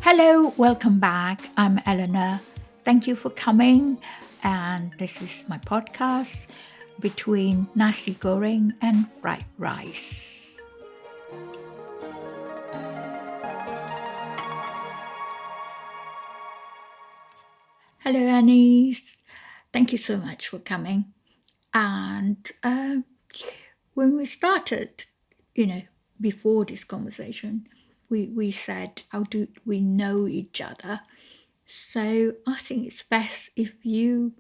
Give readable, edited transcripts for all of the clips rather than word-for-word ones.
Hello, welcome back. I'm Eleanor. Thank you for coming. And this is my podcast between nasi goreng and fried rice. Hello, Ahneez. Thank you so much for coming. And when we started, before this conversation, we said, how do we know each other? So I think it's best if you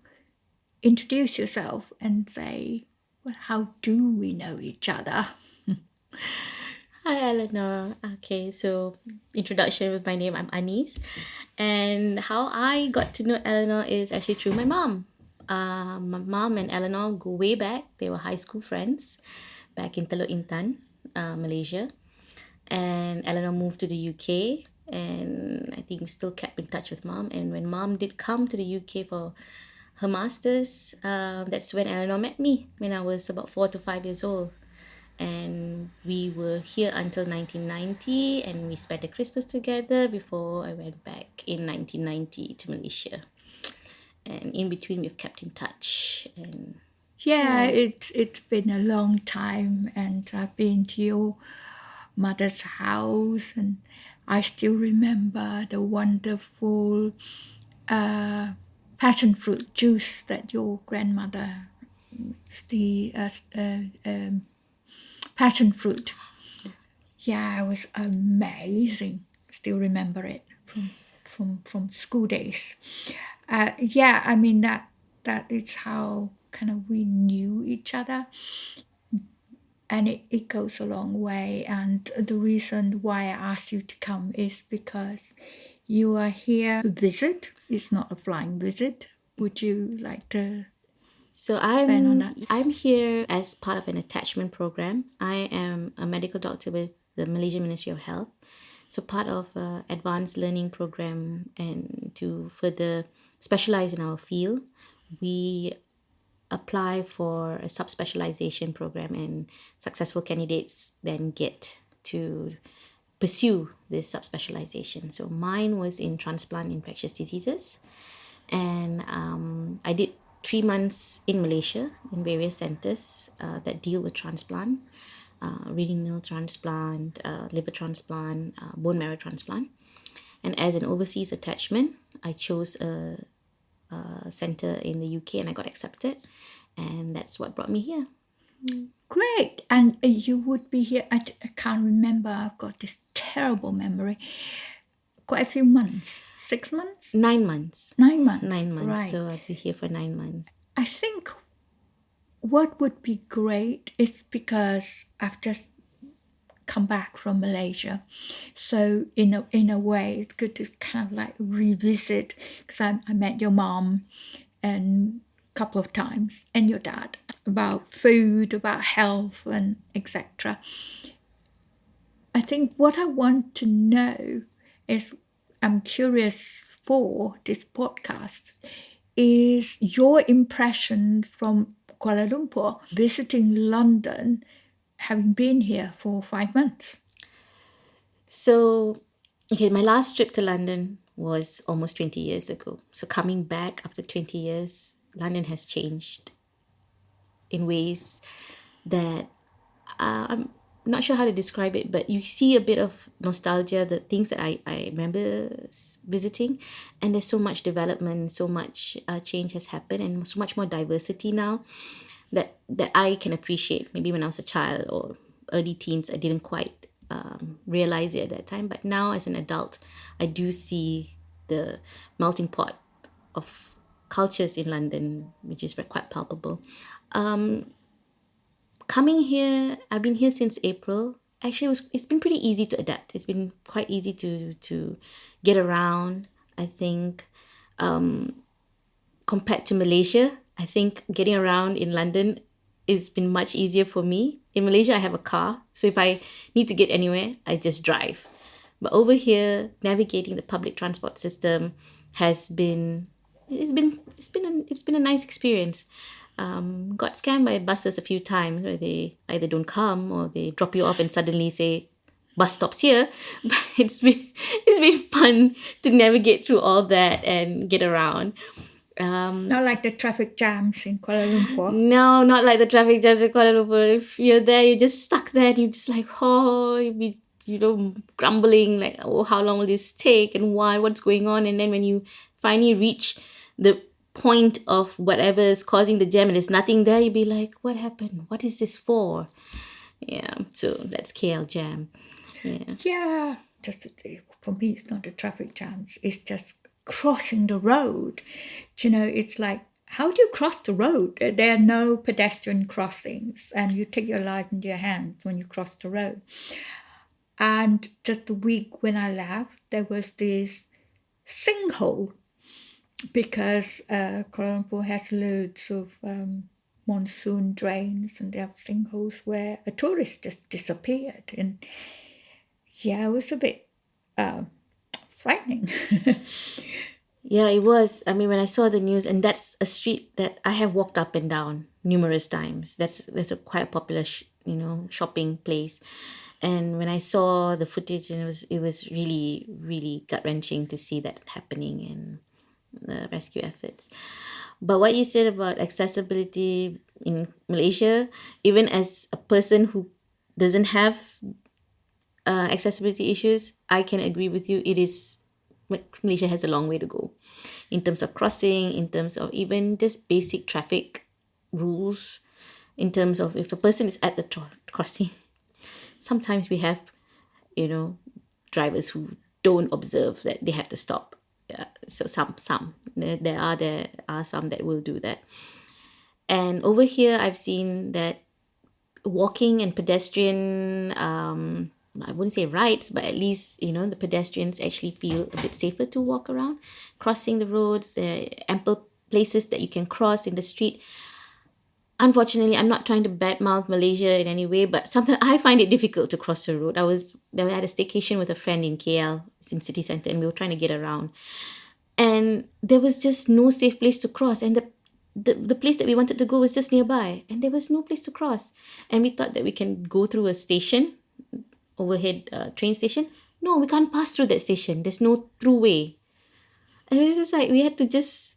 introduce yourself and say, well, how do we know each other? Hi, Eleanor. Okay, so introduction with my name, I'm Ahneez. And how I got to know Eleanor is actually through my mom. My mom and Eleanor go way back. They were high school friends back in Teluk Intan, Malaysia. And Eleanor moved to the UK, and I think we still kept in touch with mom. And when mom did come to the UK for her master's, that's when Eleanor met me when I was about 4 to 5 years old. And we were here until 1990, and we spent a Christmas together before I went back in 1990 to Malaysia. And in between, we've kept in touch. And It's been a long time, and I've been to your mother's house, and I still remember the wonderful passion fruit juice that your grandmother, the passion fruit. Yeah, it was amazing. Still remember it from school days. That is how kind of we knew each other, and it goes a long way. And the reason why I asked you to come is because you are here to visit. It's not a flying visit. Would you like to so expand on that? I'm here as part of an attachment program. I am a medical doctor with the Malaysian Ministry of Health. So part of an advanced learning program, and to further specialize in our field, we apply for a subspecialization program, and successful candidates then get to pursue this subspecialization. So mine was in transplant infectious diseases, and I did 3 months in Malaysia in various centers that deal with transplant, renal transplant, liver transplant, bone marrow transplant. And as an overseas attachment, I chose a center in the UK, and I got accepted, and that's what brought me here. Great. And you would be here, I can't remember, I've got this terrible memory, quite a few months, 6 months? 9 months. 9 months. 9 months. Right. So I'd be here for 9 months. I think what would be great is because I've just come back from Malaysia, so in a way it's good to kind of like revisit, because I met your mom and a couple of times, and your dad, about food, about health, and etc. I think what I want to know is, I'm curious for this podcast, is your impressions from Kuala Lumpur, visiting London, having been here for 5 months. So, okay, my last trip to London was almost 20 years ago. So coming back after 20 years, London has changed in ways that I'm not sure how to describe it, but you see a bit of nostalgia, the things that I remember visiting, and there's so much development, so much change has happened, and so much more diversity now that I can appreciate. Maybe when I was a child or early teens, I didn't quite realize it at that time, but now as an adult, I do see the melting pot of cultures in London, which is quite palpable. Coming here, I've been here since April. Actually, it's been pretty easy to adapt. It's been quite easy to get around. I think compared to Malaysia, I think getting around in London has been much easier for me. In Malaysia, I have a car, so if I need to get anywhere, I just drive. But over here, navigating the public transport system has been it's been a nice experience. Got scammed by buses a few times where they either don't come or they drop you off and suddenly say bus stops here, but it's been fun to navigate through all that and get around. Not like the traffic jams in Kuala Lumpur. No, not like the traffic jams in Kuala Lumpur. If you're there, you're just stuck there and you're just like, oh, you'd be, grumbling like, oh, how long will this take and why, what's going on? And then when you finally reach the point of whatever is causing the jam and there's nothing there, you'd be like, what happened? What is this for? Yeah, so that's KL jam. Yeah. Yeah, just for me, it's not the traffic jams. It's just crossing the road. It's like, how do you cross the road? There are no pedestrian crossings, and you take your life into your hands when you cross the road. And just a week when I left, there was this sinkhole because Kuala Lumpur has loads of monsoon drains, and they have sinkholes where a tourist just disappeared. And yeah, it was a bit frightening. Yeah, it was. I mean, when I saw the news, and that's a street that I have walked up and down numerous times. That's a quite a popular, shopping place. And when I saw the footage, and it was really, really gut wrenching to see that happening in the rescue efforts. But what you said about accessibility in Malaysia, even as a person who doesn't have accessibility issues, I can agree with you. Malaysia has a long way to go in terms of crossing, in terms of even just basic traffic rules, in terms of if a person is at the crossing. Sometimes we have, drivers who don't observe that they have to stop. Yeah, so there are some that will do that. And over here, I've seen that walking and pedestrian, I wouldn't say rights, but at least, the pedestrians actually feel a bit safer to walk around, crossing the roads. There are ample places that you can cross in the street. Unfortunately, I'm not trying to badmouth Malaysia in any way, but sometimes I find it difficult to cross the road. I had a staycation with a friend in KL, it's in city centre, and we were trying to get around. And there was just no safe place to cross. And the place that we wanted to go was just nearby, and there was no place to cross. And we thought that we can go through a station, overhead train station. No, we can't pass through that station. There's no through way. And it was like we had to just,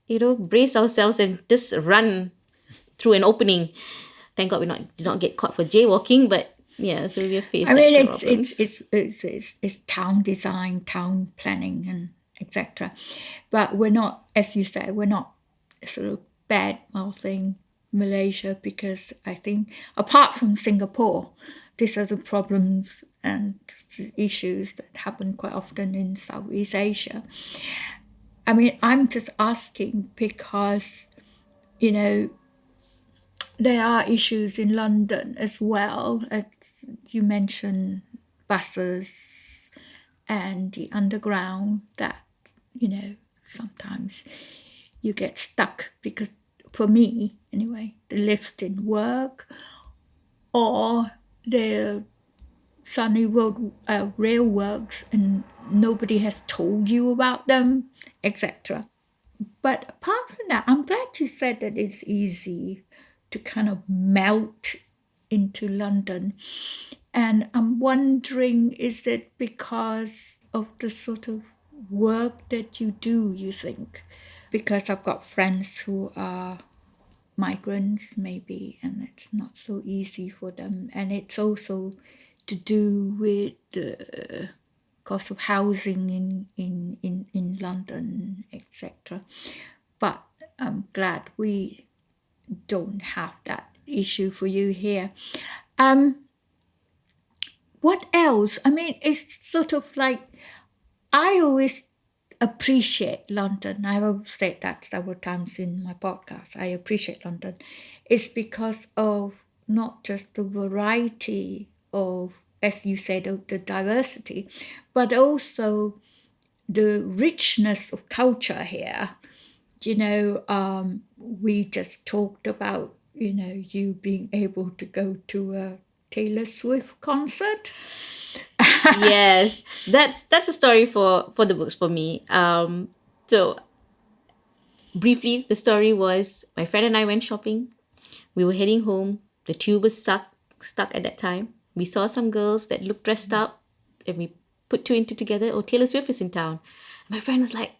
brace ourselves and just run through an opening. Thank God we did not get caught for jaywalking, but yeah, so we have faced. I mean, problems. it's town design, town planning, and etc. But we're not, as you said, we're not sort of bad mouthing Malaysia, because I think apart from Singapore, these are the problems and issues that happen quite often in Southeast Asia. I mean, I'm just asking because, there are issues in London as well. As you mentioned, buses and the underground that, sometimes you get stuck because, for me anyway, the lift didn't work, or the Sunny Road rail works and nobody has told you about them, etc. But apart from that, I'm glad you said that it's easy to kind of melt into London. And I'm wondering, is it because of the sort of work that you do, you think? Because I've got friends who are migrants maybe, and it's not so easy for them. And it's also to do with the cost of housing in London, etc. But I'm glad we don't have that issue for you here. What else? I mean, it's sort of like, I always appreciate London. I've said that several times in my podcast. I appreciate London. It's because of not just the variety of, as you said, the diversity, but also the richness of culture here. We just talked about, you being able to go to a Taylor Swift concert. Yes, that's a story for the books for me. So briefly, the story was my friend and I went shopping. We were heading home. The tube was stuck at that time. We saw some girls that looked dressed up. we put two and two together. Oh, Taylor Swift is in town. My friend was like,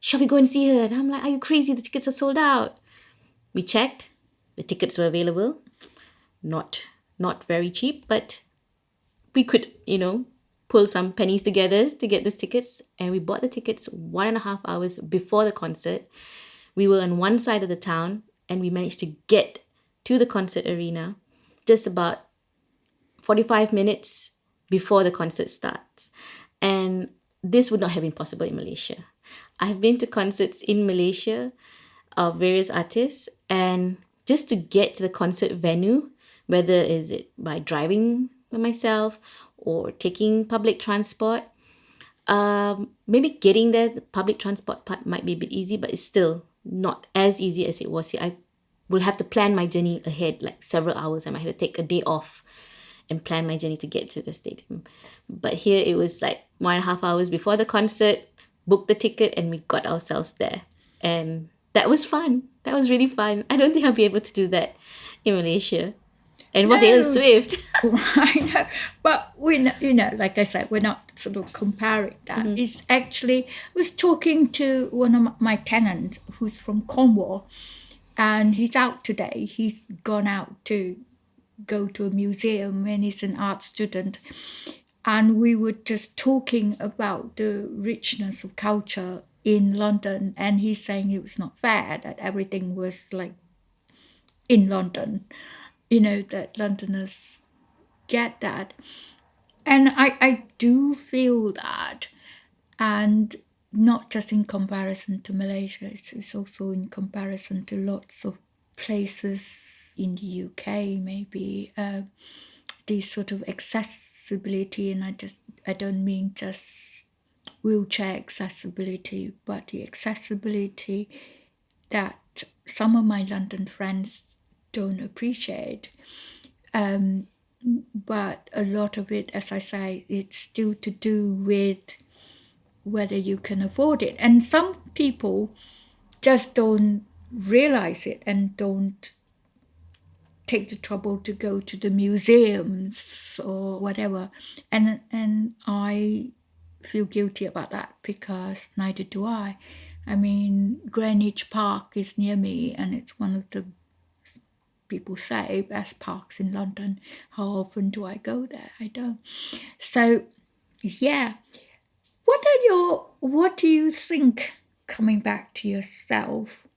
shall we go and see her? And I'm like, are you crazy? The tickets are sold out. We checked. The tickets were available. Not very cheap, but we could, pull some pennies together to get the tickets. And we bought the tickets 1.5 hours before the concert. We were on one side of the town and we managed to get to the concert arena just about 45 minutes before the concert starts. And this would not have been possible in Malaysia. I've been to concerts in Malaysia of various artists, and just to get to the concert venue, whether is it by driving by myself or taking public transport, maybe getting there, the public transport part might be a bit easy, but it's still not as easy as it was here. I will have to plan my journey ahead, like several hours. I might have to take a day off and plan my journey to get to the stadium. But here it was like 1.5 hours before the concert, booked the ticket, and we got ourselves there. And that was fun. That was really fun. I don't think I'll be able to do that in Malaysia. And what Taylor Swift. I know, but we know, like I said, we're not sort of comparing that. It's actually, I was talking to one of my tenants who's from Cornwall, and he's out today. He's gone out to go to a museum, and he's an art student. And we were just talking about the richness of culture in London, and he's saying it was not fair that everything was like in London, that Londoners get that. And I do feel that, and not just in comparison to Malaysia, it's also in comparison to lots of places in the UK, maybe, this sort of accessibility, and I don't mean just wheelchair accessibility, but the accessibility that some of my London friends don't appreciate. But a lot of it, as I say, it's still to do with whether you can afford it. And some people just don't realize it and don't take the trouble to go to the museums or whatever. And I feel guilty about that, because neither do I. I mean, Greenwich Park is near me, and it's one of the, people say, best parks in London. How often do I go there? I don't. So, yeah. What do you think, coming back to yourself,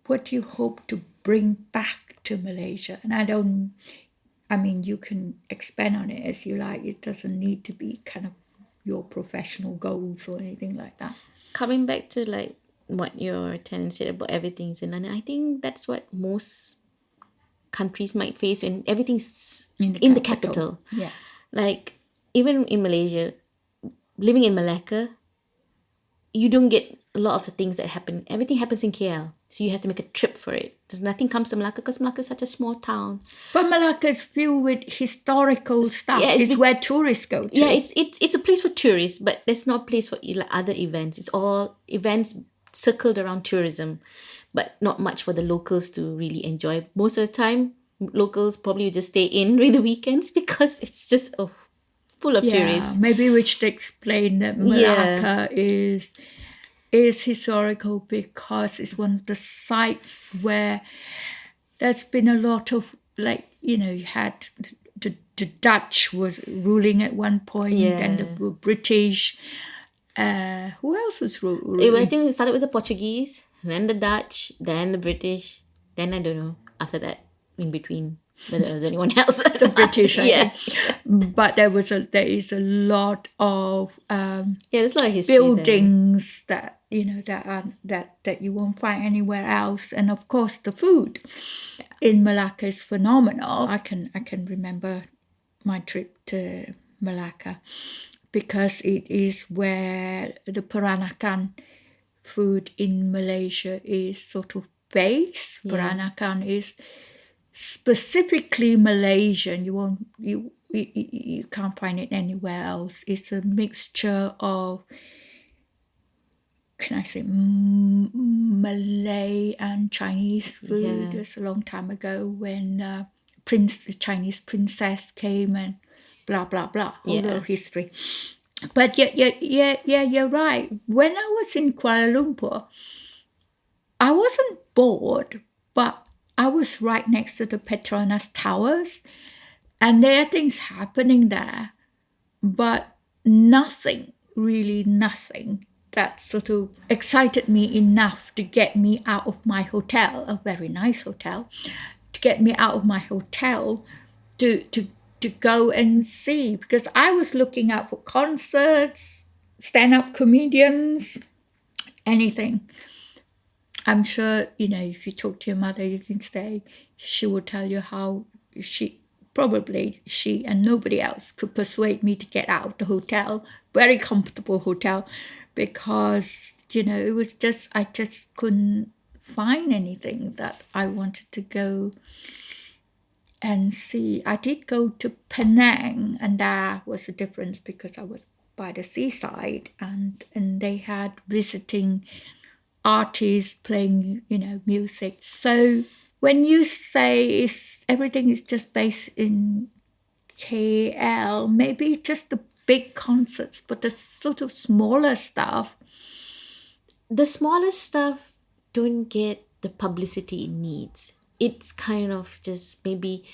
what do you hope to bring back to Malaysia? And you can expand on it as you like. It doesn't need to be kind of your professional goals or anything like that. Coming back to like what your tenant said about everything's in London, I think that's what most countries might face when everything's in the capital. Yeah. Like, even in Malaysia, living in Malacca, you don't get a lot of the things that happen. Everything happens in KL. So you have to make a trip for it. Nothing comes to Malacca because Malacca is such a small town. But Malacca is filled with historical stuff. Yeah, it's where tourists go to. Yeah, it's a place for tourists, but there's no place for other events. It's all events circled around tourism, but not much for the locals to really enjoy. Most of the time, locals probably just stay in during the weekends because it's just full of tourists. Maybe we should explain that Malacca is historical because it's one of the sites where there's been a lot of, you had the Dutch was ruling at one point, and the British. Who else was ruling? I think it started with the Portuguese, then the Dutch, then the British, then I don't know, after that, in between, whether there's anyone else. The British, but there is a lot of there's a lot of history buildings there. that you won't find anywhere else, and of course the food in Malacca is phenomenal. I can remember my trip to Malacca because it is where the peranakan food in Malaysia is sort of based. Peranakan is specifically Malaysian. You can't find it anywhere else. It's a mixture of, can I say, Malay and Chinese food. It was a long time ago when the Chinese princess came and blah, blah, blah, whole Yeah. little history. But yeah, you're right. When I was in Kuala Lumpur, I wasn't bored, but I was right next to the Petronas Towers, and there are things happening there, but nothing, really nothing, that sort of excited me enough to get me out of my hotel, a very nice hotel, to get me out of my hotel to go and see, because I was looking out for concerts, stand-up comedians, anything. I'm sure, if you talk to your mother, you can say, she will tell you how she and nobody else could persuade me to get out of the hotel, very comfortable hotel, because, it was I just couldn't find anything that I wanted to go and see. I did go to Penang, and that was a difference because I was by the seaside, and they had visiting artists playing, music. So when you say everything is just based in KL, maybe just the big concerts, but the sort of smaller stuff. The smaller stuff don't get the publicity it needs. It's kind of just maybe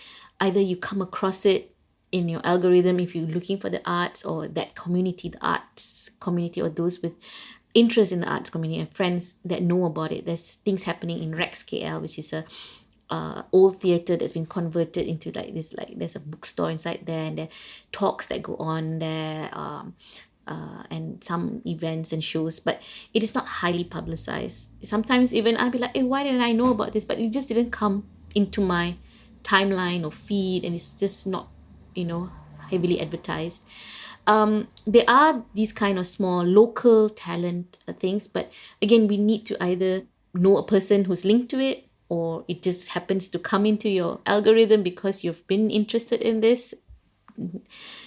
either you come across it in your algorithm if you're looking for the arts, or that community, the arts community, or those with interest in the arts community and friends that know about it. There's things happening in Rex KL, which is a old theatre that's been converted into like this, like there's a bookstore inside there, and there are talks that go on there, and some events and shows, but it is not highly publicized. Sometimes even I'll be like, hey, why didn't I know about this? But it just didn't come into my timeline or feed, and it's just not, heavily advertised. There are these kind of small local talent things, but again, we need to either know a person who's linked to it, or it just happens to come into your algorithm because you've been interested in this.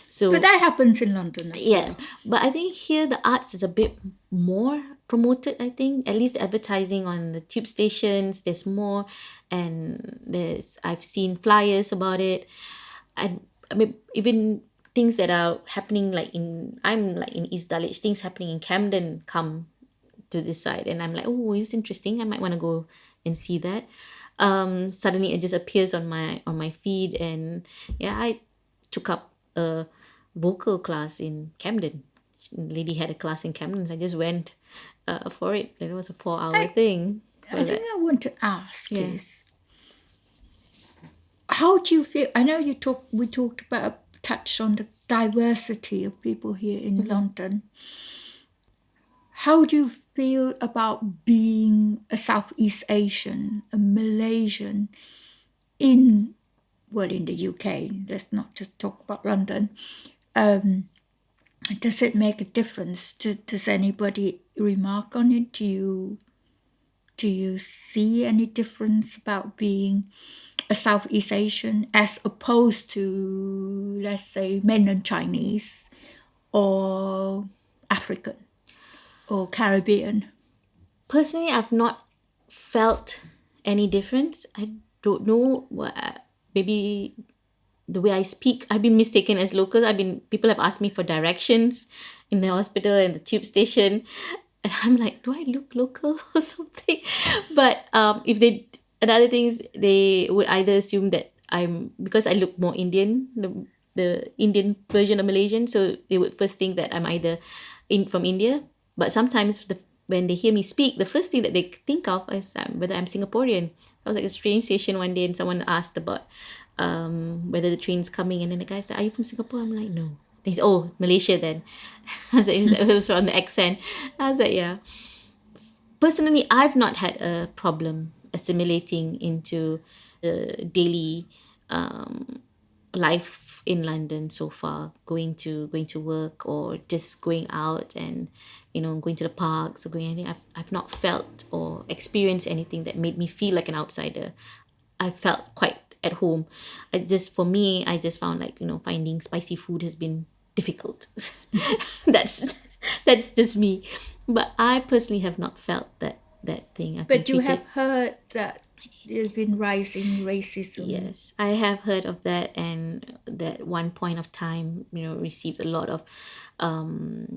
So, But that happens in London as yeah, well. but I think here the arts is a bit more promoted. I think at least the advertising on the tube stations, there's more, and I've seen flyers about it. I mean, even things that are happening I'm like in East Dulwich, things happening in Camden come to this side, and I'm like, oh, it's interesting, I might want to go and see that. Suddenly it just appears on my feed, and yeah, I took up a vocal class in Camden. The lady had a class in Camden, so I just went for it. It was a 4-hour thing. I think I want to ask Yeah. is, how do you feel? I know we talked about, touched on the diversity of people here in London. How do you feel about being a Southeast Asian, a Malaysian in the UK? Let's not just talk about London. Does it make a difference? Does anybody remark on it? Do you see any difference about being a Southeast Asian as opposed to, let's say, mainland Chinese or African or Caribbean? Personally, I've not felt any difference. I don't know maybe the way I speak, I've been mistaken as local. People have asked me for directions in the hospital and the tube station, and I'm like, do I look local or something? But if they another thing is, they would either assume that because I look more Indian, the Indian version of Malaysian, so they would first think that I'm either from India. But sometimes when they hear me speak, the first thing that they think of is whether I'm Singaporean. I was like a train station one day, and someone asked about whether the train's coming, and then the guy said, "Are you from Singapore?" I'm like, "No." He said, "Oh, Malaysia then." I was like, it was on the accent. I was like, "Yeah." Personally, I've not had a problem assimilating into the daily life in London so far, going to work, or just going out and going to the parks, or going anything. I've not felt or experienced anything that made me feel like an outsider. I felt quite at home. For me, I just found like finding spicy food has been difficult. that's just me. But I personally have not felt that thing. I've been But you treated. have heard that there's been rising racism. Yes, I have heard of that, and that one point of time, received a lot of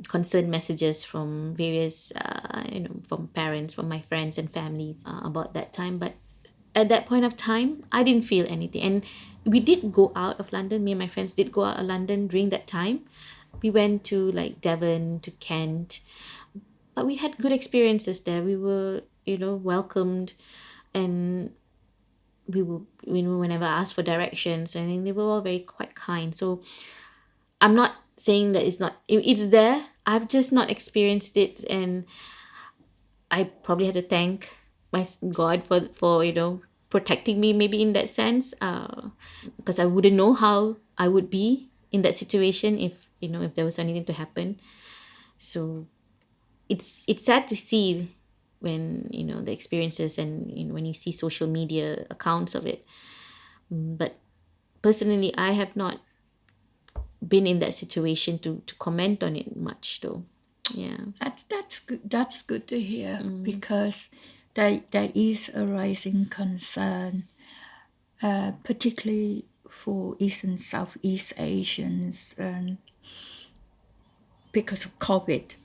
concerned messages from various, from parents, from my friends and families about that time. But at that point of time, I didn't feel anything. And we did go out of London. Me and my friends did go out of London during that time. We went to like Devon, to Kent, but we had good experiences there. We were, welcomed, and we were, whenever I asked for directions, I think they were all very quite kind. So I'm not saying that it's there. I've just not experienced it, and I probably had to thank my God for protecting me, maybe in that sense, because I wouldn't know how I would be in that situation if there was anything to happen. So it's sad to see when the experiences, and when you see social media accounts of it. But personally, I have not been in that situation to comment on it much, though. Yeah. That's good. That's good to hear, because there is a rising concern, particularly for East and Southeast Asians, and because of COVID,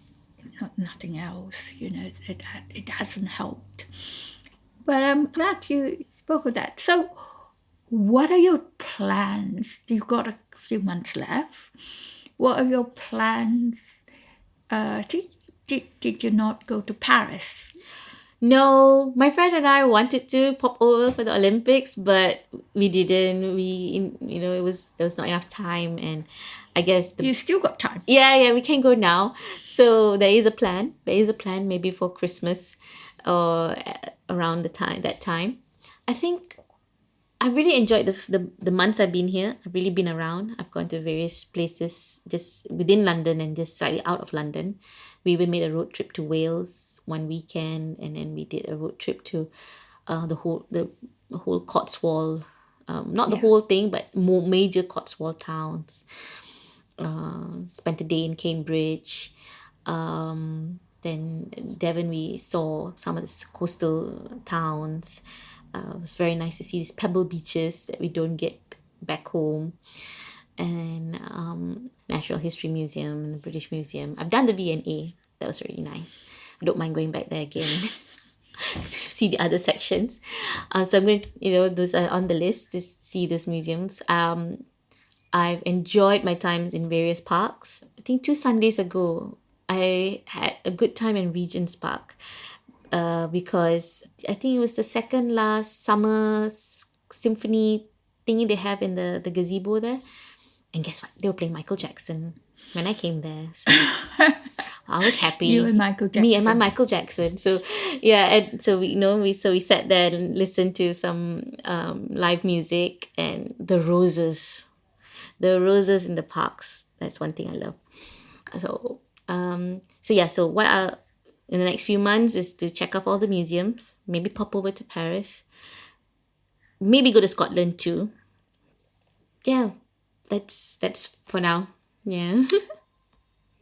not nothing else. It hasn't helped. But I'm glad you spoke of that. So, what are your plans? You've got a few months left. What are your plans? Did you not go to Paris? No, my friend and I wanted to pop over for the Olympics, but we didn't. There was not enough time, and I guess You still got time. yeah, we can go now. So there is a plan. There is a plan, maybe for Christmas, or around that time. I think I really enjoyed the months I've been here. I've really been around. I've gone to various places just within London and just slightly out of London. We even made a road trip to Wales one weekend, and then we did a road trip to the whole Cotswold, not the Yeah. whole thing, but more major Cotswold towns. Spent a day in Cambridge. Then Devon, we saw some of the coastal towns. It was very nice to see these pebble beaches that we don't get back home. And Natural History Museum and the British Museum. I've done the V&A. That was really nice. I don't mind going back there again to see the other sections. So I'm going to, those are on the list to see those museums. I've enjoyed my times in various parks. I think 2 Sundays ago, I had a good time in Regent's Park, because I think it was the second last summer symphony thingy they have in the gazebo there. And guess what? They were playing Michael Jackson when I came there. So I was happy. You and Michael Me and my Jackson. Michael Jackson. So yeah, and so we sat there and listened to some live music, and the roses in the parks. That's one thing I love. So what I'll in the next few months is to check off all the museums, maybe pop over to Paris, maybe go to Scotland too. Yeah, that's for now. Yeah.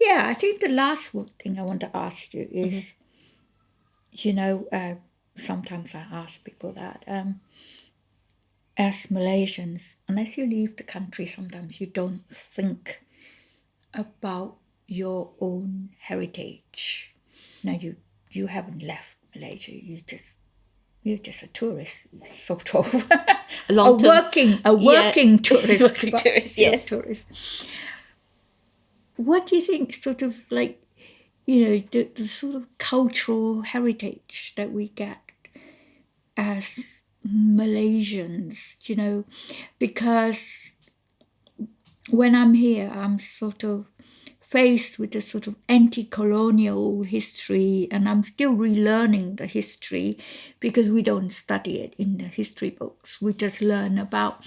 Yeah, I think the last thing I want to ask you is, sometimes I ask people that, as Malaysians, unless you leave the country, sometimes you don't think about your own heritage. Now you haven't left Malaysia. You're just a tourist, sort of. a Long-term- working tourist. Working but tourist, still yes. tourist. What do you think, sort of like, the sort of cultural heritage that we get as Malaysians, because when I'm here, I'm sort of faced with a sort of anti-colonial history, and I'm still relearning the history because we don't study it in the history books. We just learn about,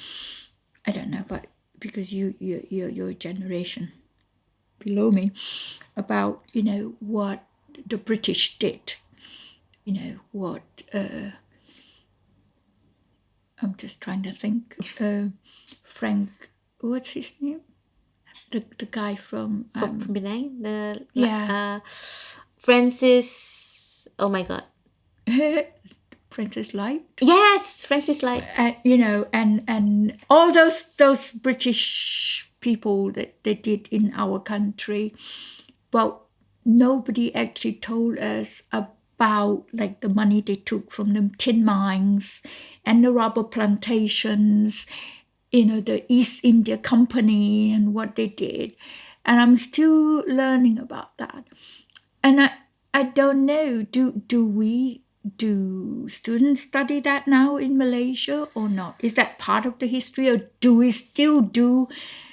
I don't know, but because you're a generation below me, about what the British did, what I'm just trying to think. Frank, what's his name? The guy from From Penang, yeah. Francis. Oh my God. Francis Light. Yes, Francis Light. And all those British people that they did in our country, but nobody actually told us about like the money they took from the tin mines and the rubber plantations, the East India Company and what they did. And I'm still learning about that. And I don't know, do students study that now in Malaysia or not? Is that part of the history, or do we still do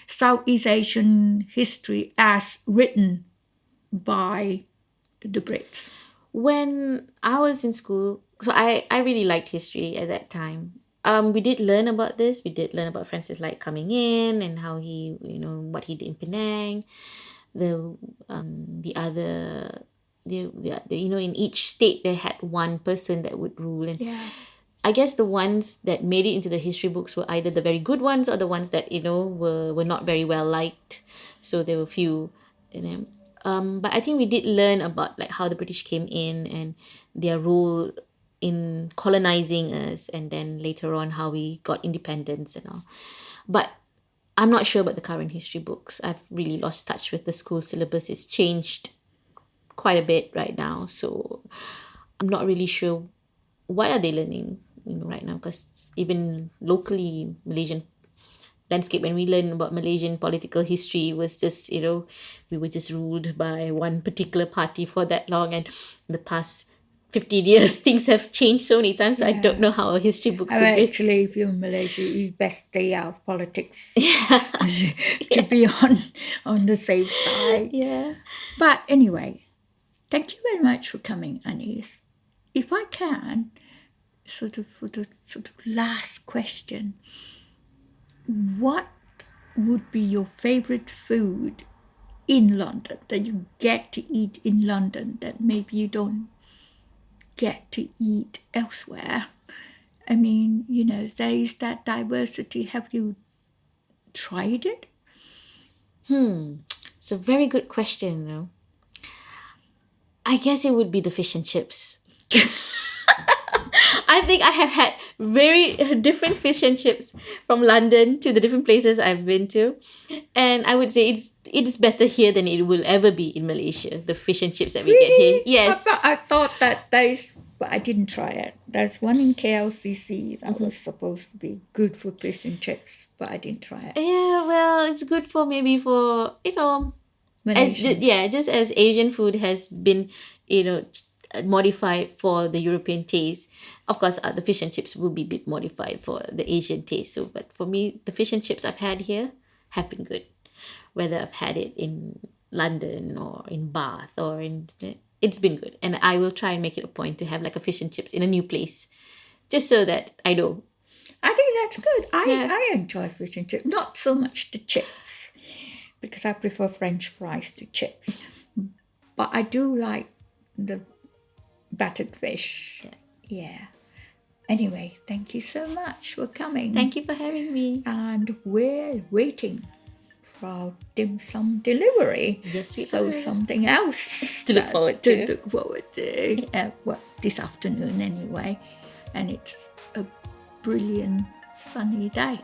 Southeast Asian history as written by the Brits? When I was in school, so I really liked history at that time. We did learn about this. We did learn about Francis Light coming in and how he, what he did in Penang. The other, in each state they had one person that would rule, and Yeah. I guess the ones that made it into the history books were either the very good ones or the ones that were not very well liked. So there were few, but I think we did learn about like how the British came in and their role in colonizing us, and then later on how we got independence and all. But I'm not sure about the current history books. I've really lost touch with the school syllabus. It's changed quite a bit right now, so I'm not really sure what are they learning right now, because even locally Malaysian landscape, when we learn about Malaysian political history, was just we were just ruled by one particular party for that long, and in the past 15 years things have changed so many times. So I don't know how our history books would be. Actually, if you're in Malaysia, it's best stay out of politics to be on the safe side. Yeah. But anyway, thank you very much for coming, Ahneez. If I can, for the last question, what would be your favorite food in London that you get to eat in London that maybe you don't get to eat elsewhere? I mean, there is that diversity. Have you tried it? It's a very good question, though. I guess it would be the fish and chips. I think I have had very different fish and chips from London to the different places I've been to, and I would say it is better here than it will ever be in Malaysia. The fish and chips that we get here, yes. I thought that but I didn't try it. There's one in KLCC that was supposed to be good for fish and chips, but I didn't try it. Yeah, well, it's good for maybe for Malaysians. just as Asian food has been modified for the European taste. Of course, the fish and chips will be a bit modified for the Asian taste. So, but for me, the fish and chips I've had here have been good. Whether I've had it in London or in Bath it's been good. And I will try and make it a point to have like a fish and chips in a new place, just so that I know. I think that's good. I enjoy fish and chips, not so much the chips, because I prefer French fries to chips. But I do like the battered fish. Yeah. Anyway, thank you so much for coming. Thank you for having me. And we're waiting for our dim sum delivery. Yes, we so are. something else To look forward to. This afternoon anyway. And it's a brilliant sunny day.